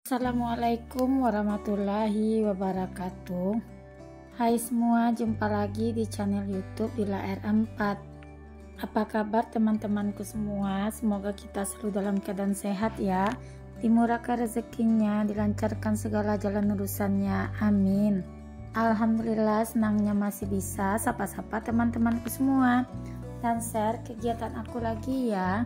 Assalamualaikum warahmatullahi wabarakatuh. Hai semua, jumpa lagi di channel YouTube Dila R4. Apa kabar teman-temanku semua? Semoga kita selalu dalam keadaan sehat ya. Dimurahkan rezekinya, dilancarkan segala jalan urusannya. Amin. Alhamdulillah, senangnya masih bisa sapa-sapa teman-temanku semua dan share kegiatan aku lagi ya.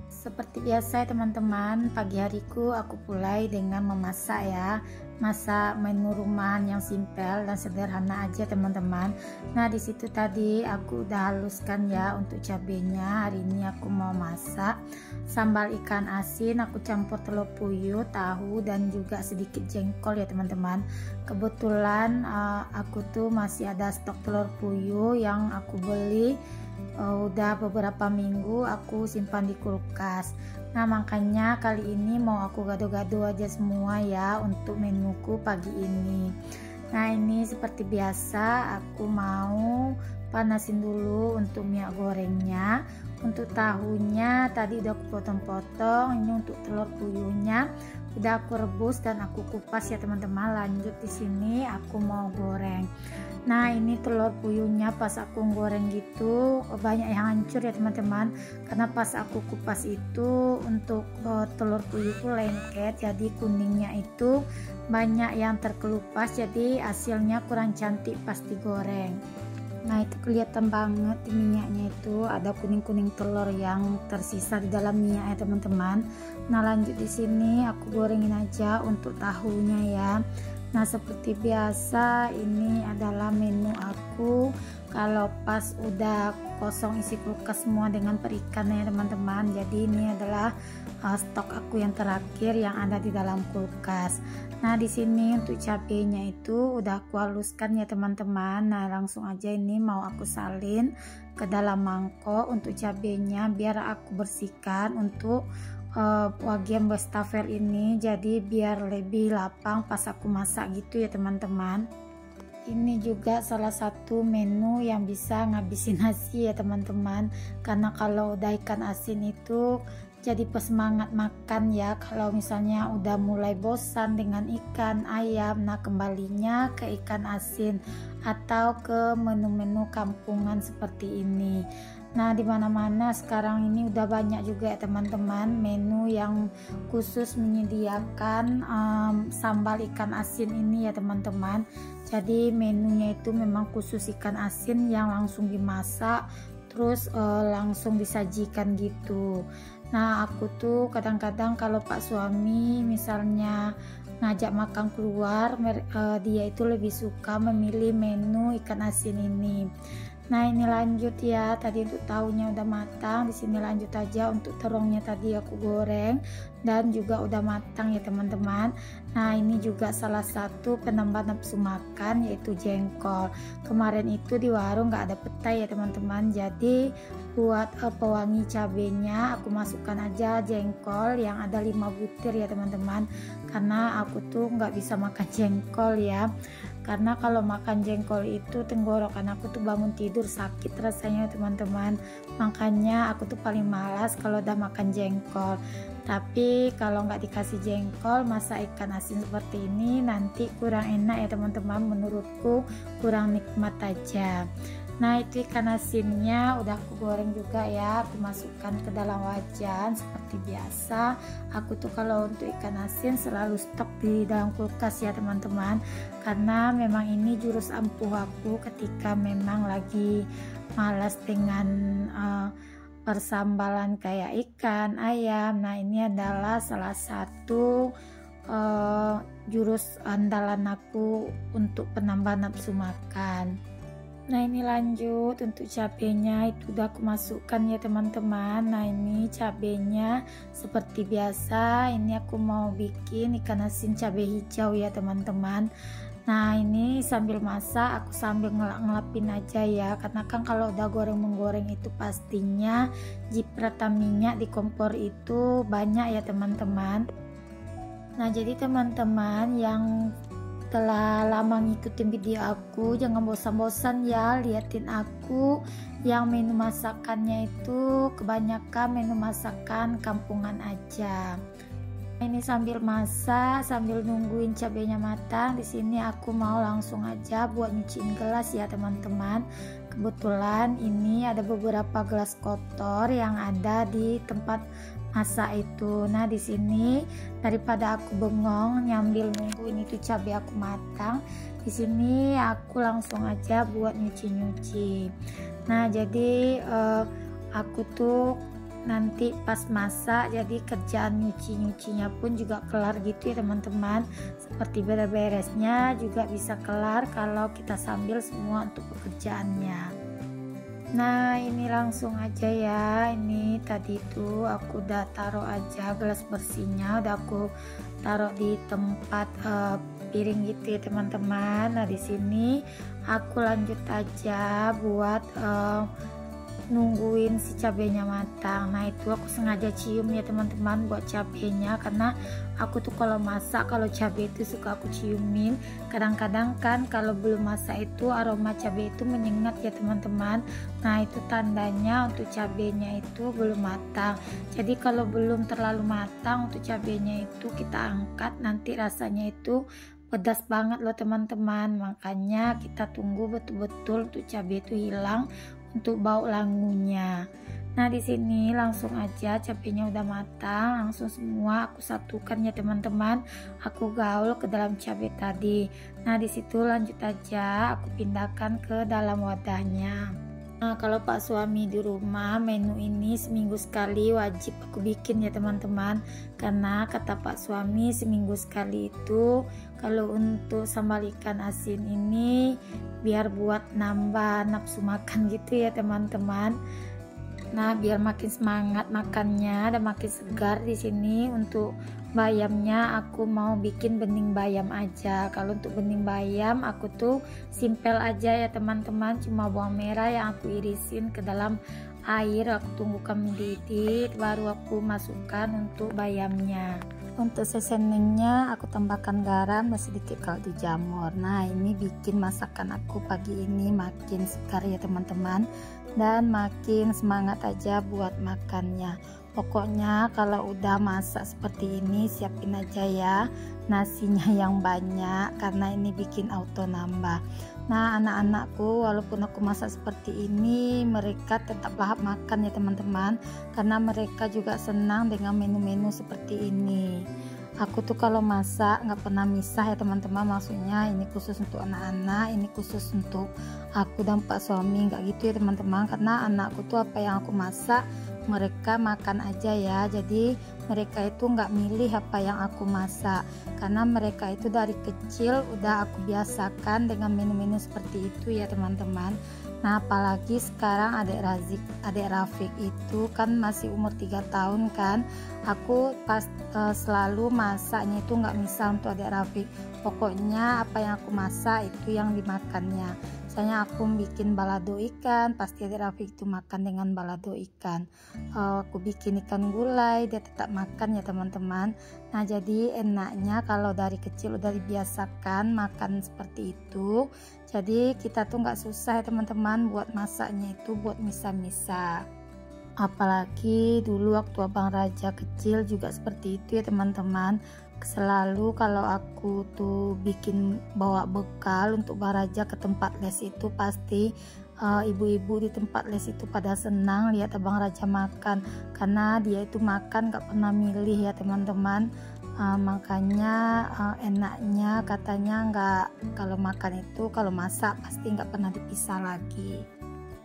Seperti biasa ya teman-teman, pagi hariku aku mulai dengan memasak ya. Masak menu rumahan yang simpel dan sederhana aja teman-teman. Nah, di situ tadi aku udah haluskan ya untuk cabenya. Hari ini aku mau masak sambal ikan asin, aku campur telur puyuh, tahu dan juga sedikit jengkol ya teman-teman. Kebetulan aku tuh masih ada stok telur puyuh yang aku beli udah beberapa minggu aku simpan di kulkas. Nah, makanya kali ini mau aku gado-gado aja semua ya untuk menuku pagi ini. Nah, ini seperti biasa aku mau panasin dulu untuk minyak gorengnya. Untuk tahunya tadi udah aku potong-potong. Ini untuk telur puyuhnya udah aku rebus dan aku kupas ya teman-teman. Lanjut di sini aku mau goreng. Nah, ini telur puyuhnya pas aku goreng gitu banyak yang hancur ya teman-teman, karena pas aku kupas itu untuk telur puyuhku lengket, jadi kuningnya itu banyak yang terkelupas, jadi hasilnya kurang cantik pas digoreng. Nah, itu kelihatan banget di minyaknya itu ada kuning-kuning telur yang tersisa di dalam minyak ya teman-teman. Nah, lanjut di sini aku gorengin aja untuk tahunya ya. Nah, seperti biasa ini adalah menu aku kalau pas udah kosong isi kulkas semua dengan perikannya teman-teman. Jadi ini adalah stok aku yang terakhir yang ada di dalam kulkas. Nah, di sini untuk cabenya itu udah aku haluskan ya teman-teman. Nah, langsung aja ini mau aku salin ke dalam mangkok untuk cabenya biar aku bersihkan untuk bagian wastafel ini, jadi biar lebih lapang pas aku masak gitu ya teman-teman. Ini juga salah satu menu yang bisa ngabisin nasi ya teman-teman, karena kalau udah ikan asin itu jadi pesemangat makan ya. Kalau misalnya udah mulai bosan dengan ikan ayam, nah kembalinya ke ikan asin atau ke menu-menu kampungan seperti ini. Nah, dimana-mana sekarang ini udah banyak juga ya teman-teman menu yang khusus menyediakan sambal ikan asin ini ya teman-teman. Jadi menunya itu memang khusus ikan asin yang langsung dimasak terus langsung disajikan gitu. Nah, aku tuh kadang-kadang kalau Pak suami misalnya ngajak makan keluar, dia itu lebih suka memilih menu ikan asin ini. Nah, ini lanjut ya, tadi untuk tahunya udah matang, di sini lanjut aja untuk terongnya tadi aku goreng dan juga udah matang ya teman-teman. Nah, ini juga salah satu penambah nafsu makan yaitu jengkol. Kemarin itu di warung nggak ada petai ya teman-teman, jadi buat pewangi cabenya aku masukkan aja jengkol yang ada 5 butir ya teman-teman, karena aku tuh nggak bisa makan jengkol ya. Karena kalau makan jengkol itu tenggorokan aku tuh bangun tidur sakit rasanya teman-teman. Makanya aku tuh paling malas kalau udah makan jengkol. Tapi kalau nggak dikasih jengkol, masak ikan asin seperti ini nanti kurang enak ya teman-teman, menurutku kurang nikmat aja. Nah, itu ikan asinnya udah aku goreng juga ya, aku masukkan ke dalam wajan seperti biasa. Aku tuh kalau untuk ikan asin selalu stok di dalam kulkas ya teman-teman, karena memang ini jurus ampuh aku ketika memang lagi malas dengan persambalan kayak ikan ayam. Nah, ini adalah salah satu jurus andalan aku untuk penambah nafsu makan. Nah, ini lanjut untuk cabenya itu udah aku masukkan ya teman-teman. Nah, ini cabenya seperti biasa, ini aku mau bikin ikan asin cabai hijau ya teman-teman. Nah, ini sambil masak aku sambil ngelap-ngelapin aja ya, karena kan kalau udah goreng-menggoreng itu pastinya jipratan minyak di kompor itu banyak ya teman-teman. Nah, jadi teman-teman yang telah lama ngikutin video aku, jangan bosan-bosan ya liatin aku yang menu masakannya itu kebanyakan menu masakan kampungan aja. Ini sambil masak, sambil nungguin cabenya matang. Di sini aku mau langsung aja buat nyuciin gelas ya teman-teman. Kebetulan ini ada beberapa gelas kotor yang ada di tempat masak itu. Nah di sini daripada aku bengong nyambil nungguin itu cabai aku matang, di sini aku langsung aja buat nyuci-nyuci. Nah jadi aku tuh nanti pas masak jadi kerjaan nyuci-nyucinya pun juga kelar gitu ya teman-teman, seperti beres-beresnya juga bisa kelar kalau kita sambil semua untuk pekerjaannya. Nah ini langsung aja ya, ini tadi tuh aku udah taruh aja gelas bersihnya, udah aku taruh di tempat piring gitu ya teman-teman. Nah di sini aku lanjut aja buat nungguin si cabenya matang. Nah itu aku sengaja cium ya teman-teman buat cabenya, karena aku tuh kalau masak, kalau cabai itu suka aku ciumin. Kadang-kadang kan kalau belum masak itu aroma cabai itu menyengat ya teman-teman. Nah itu tandanya untuk cabenya itu belum matang. Jadi kalau belum terlalu matang untuk cabenya itu kita angkat, nanti rasanya itu pedas banget loh teman-teman. Makanya kita tunggu betul-betul untuk cabai itu hilang untuk bau langunya. Nah di sini langsung aja cabenya udah matang, langsung semua aku satukan ya teman-teman. Aku gaul ke dalam cabai tadi. Nah di situ lanjut aja aku pindahkan ke dalam wadahnya. Nah kalau Pak suami di rumah, menu ini seminggu sekali wajib aku bikin ya teman-teman, karena kata Pak suami seminggu sekali itu kalau untuk sambal ikan asin ini biar buat nambah nafsu makan gitu ya teman-teman. Nah biar makin semangat makannya dan makin segar. Di sini untuk bayamnya aku mau bikin bening bayam aja. Kalau untuk bening bayam aku tuh simpel aja ya teman-teman, cuma bawang merah yang aku irisin ke dalam air, aku tunggukan mendidih baru aku masukkan untuk bayamnya. Untuk seasoningnya aku tambahkan garam dan sedikit kaldu jamur. Nah ini bikin masakan aku pagi ini makin segar ya teman-teman, dan makin semangat aja buat makannya. Pokoknya kalau udah masak seperti ini siapin aja ya nasinya yang banyak, karena ini bikin auto nambah. Nah anak-anakku walaupun aku masak seperti ini mereka tetap lahap makan ya teman-teman, karena mereka juga senang dengan menu-menu seperti ini. Aku tuh kalau masak nggak pernah misah ya teman-teman, maksudnya ini khusus untuk anak-anak, ini khusus untuk aku dan Pak suami, nggak gitu ya teman-teman. Karena anakku tuh apa yang aku masak mereka makan aja ya, jadi mereka itu nggak milih apa yang aku masak, karena mereka itu dari kecil udah aku biasakan dengan menu-menu seperti itu ya teman-teman. Nah apalagi sekarang adik Rafiq itu kan masih umur 3 tahun kan, aku selalu masaknya itu nggak misal untuk adik Rafiq. Pokoknya apa yang aku masak itu yang dimakannya. Misalnya aku bikin balado ikan, pasti adik Rafiq itu makan dengan balado ikan. Aku bikin ikan gulai, dia tetap makan ya teman-teman. Nah jadi enaknya kalau dari kecil udah dibiasakan makan seperti itu, jadi kita tuh nggak susah ya teman-teman buat masaknya itu buat misa-misa. Apalagi dulu waktu Abang Raja kecil juga seperti itu ya teman-teman. Selalu kalau aku tuh bikin bawa bekal untuk Bang Raja ke tempat les itu, pasti ibu-ibu di tempat les itu pada senang lihat Abang Raja makan, karena dia itu makan gak pernah milih ya teman-teman. Makanya enaknya katanya nggak, kalau makan itu kalau masak pasti nggak pernah dipisah lagi.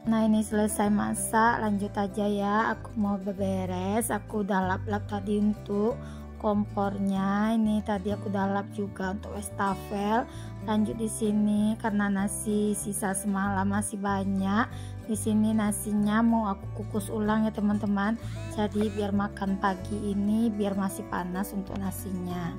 Nah ini selesai masak, lanjut aja ya, aku mau beberes. Aku udah lap-lap tadi untuk kompornya, ini tadi aku udah lap juga untuk wastafel. Lanjut di sini karena nasi sisa semalam masih banyak. Di sini nasinya mau aku kukus ulang ya teman-teman. Jadi biar makan pagi ini biar masih panas untuk nasinya.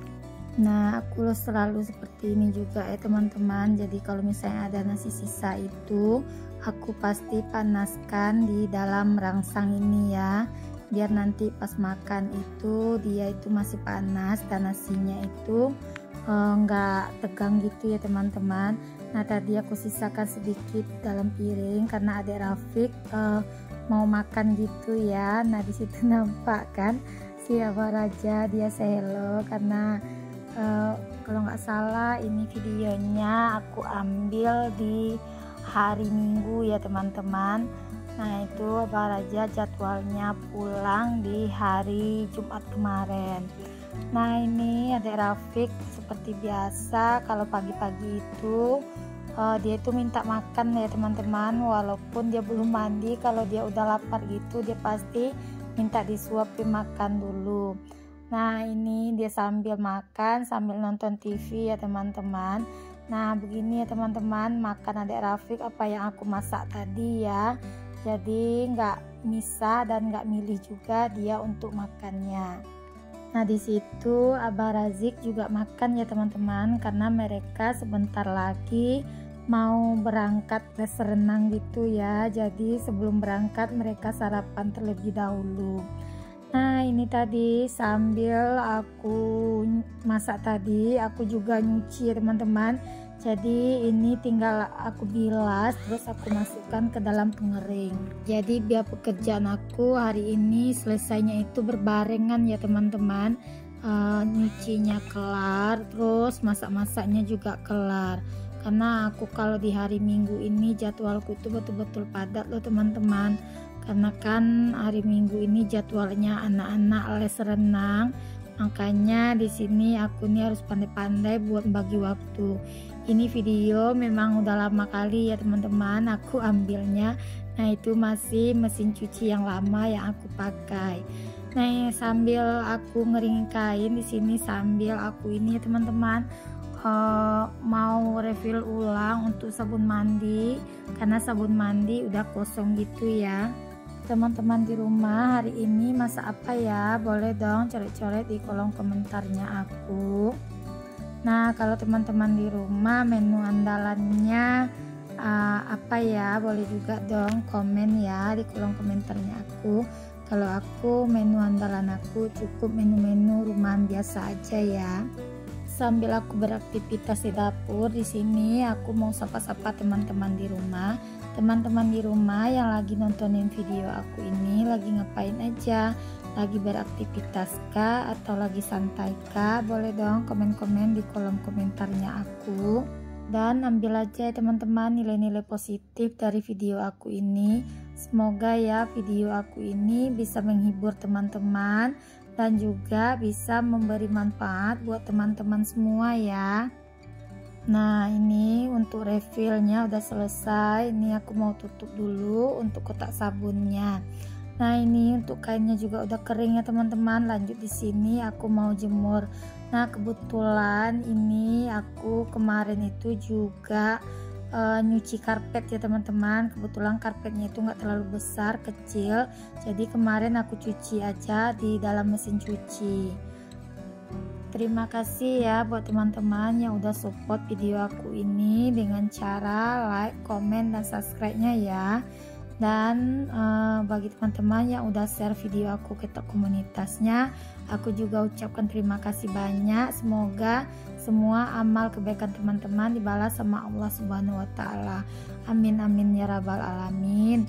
Nah aku selalu seperti ini juga ya teman-teman. Jadi kalau misalnya ada nasi sisa itu aku pasti panaskan di dalam rangsang ini ya, biar nanti pas makan itu dia itu masih panas dan nasinya itu nggak tegang gitu ya teman-teman. Nah tadi aku sisakan sedikit dalam piring karena adik Rafiq mau makan gitu ya. Nah disitu nampak kan kasih Abah Raja, dia say hello karena kalau nggak salah ini videonya aku ambil di hari Minggu ya teman-teman. Nah itu Abah Raja jadwalnya pulang di hari Jumat kemarin. Nah ini Adek Rafiq seperti biasa kalau pagi-pagi itu dia itu minta makan ya teman-teman, walaupun dia belum mandi. Kalau dia udah lapar gitu dia pasti minta disuapin makan dulu. Nah ini dia sambil makan sambil nonton TV ya teman-teman. Nah begini ya teman-teman, makan Adek Rafiq apa yang aku masak tadi ya. Jadi nggak misah dan nggak milih juga dia untuk makannya. Nah di situ Abah Razik juga makan ya teman-teman, karena mereka sebentar lagi mau berangkat les renang gitu ya. Jadi sebelum berangkat mereka sarapan terlebih dahulu. Nah ini tadi sambil aku masak tadi aku juga nyuci ya teman-teman. Jadi ini tinggal aku bilas terus aku masukkan ke dalam pengering. Jadi biar pekerjaan aku hari ini selesainya itu berbarengan ya teman-teman. Nyucinya kelar, terus masak-masaknya juga kelar. Karena aku kalau di hari Minggu ini jadwalku itu betul-betul padat loh teman-teman. Karena kan hari Minggu ini jadwalnya anak-anak les renang. Makanya di sini aku nih harus pandai-pandai buat bagi waktu. Ini video memang udah lama kali ya teman-teman aku ambilnya. Nah itu masih mesin cuci yang lama yang aku pakai. Nah sambil aku ngeringin kain di sini sambil aku ini ya teman-teman mau refill ulang untuk sabun mandi, karena sabun mandi udah kosong gitu ya. Teman-teman di rumah hari ini masak apa ya? Boleh dong coret-coret di kolom komentarnya aku. Nah kalau teman-teman di rumah menu andalannya apa ya? Boleh juga dong komen ya di kolom komentarnya aku. Kalau aku menu andalan aku cukup menu-menu rumahan biasa aja ya. Sambil aku beraktivitas di dapur di sini aku mau sapa-sapa teman-teman di rumah. Teman-teman di rumah yang lagi nontonin video aku ini lagi ngapain aja? Lagi beraktivitas kah atau lagi santai kah? Boleh dong komen-komen di kolom komentarnya aku. Dan ambil aja ya teman-teman nilai-nilai positif dari video aku ini. Semoga ya video aku ini bisa menghibur teman-teman dan juga bisa memberi manfaat buat teman-teman semua ya. Nah ini untuk refillnya udah selesai. Ini aku mau tutup dulu untuk kotak sabunnya. Nah ini untuk kainnya juga udah kering ya teman-teman. Lanjut di sini aku mau jemur. Nah kebetulan ini aku kemarin itu juga nyuci karpet ya teman-teman. Kebetulan karpetnya itu nggak terlalu besar, kecil. Jadi kemarin aku cuci aja di dalam mesin cuci. Terima kasih ya buat teman-teman yang udah support video aku ini dengan cara like, komen, dan subscribe-nya ya. Dan bagi teman-teman yang udah share video aku ke komunitasnya, aku juga ucapkan terima kasih banyak. Semoga semua amal kebaikan teman-teman dibalas sama Allah Subhanahu wa Ta'ala. Amin amin ya rabbal alamin.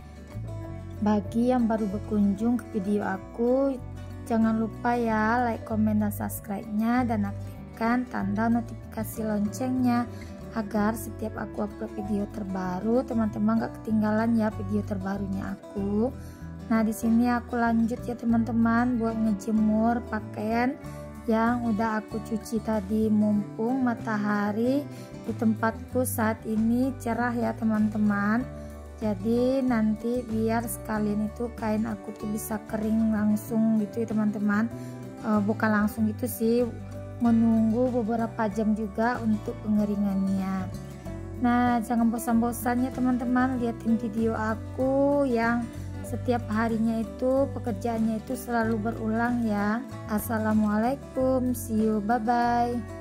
Bagi yang baru berkunjung ke video aku, jangan lupa ya like, komen, dan subscribe-nya, dan aktifkan tanda notifikasi loncengnya agar setiap aku upload video terbaru teman-teman gak ketinggalan ya video terbarunya aku. Nah di sini aku lanjut ya teman-teman buat ngejemur pakaian yang udah aku cuci tadi, mumpung matahari di tempatku saat ini cerah ya teman-teman. Jadi nanti biar sekalian itu kain aku tuh bisa kering langsung gitu ya teman-teman. Bukan langsung gitu sih, menunggu beberapa jam juga untuk pengeringannya. Nah jangan bosan-bosan ya teman-teman liatin video aku yang setiap harinya itu pekerjaannya itu selalu berulang ya. Assalamualaikum, see you, bye bye.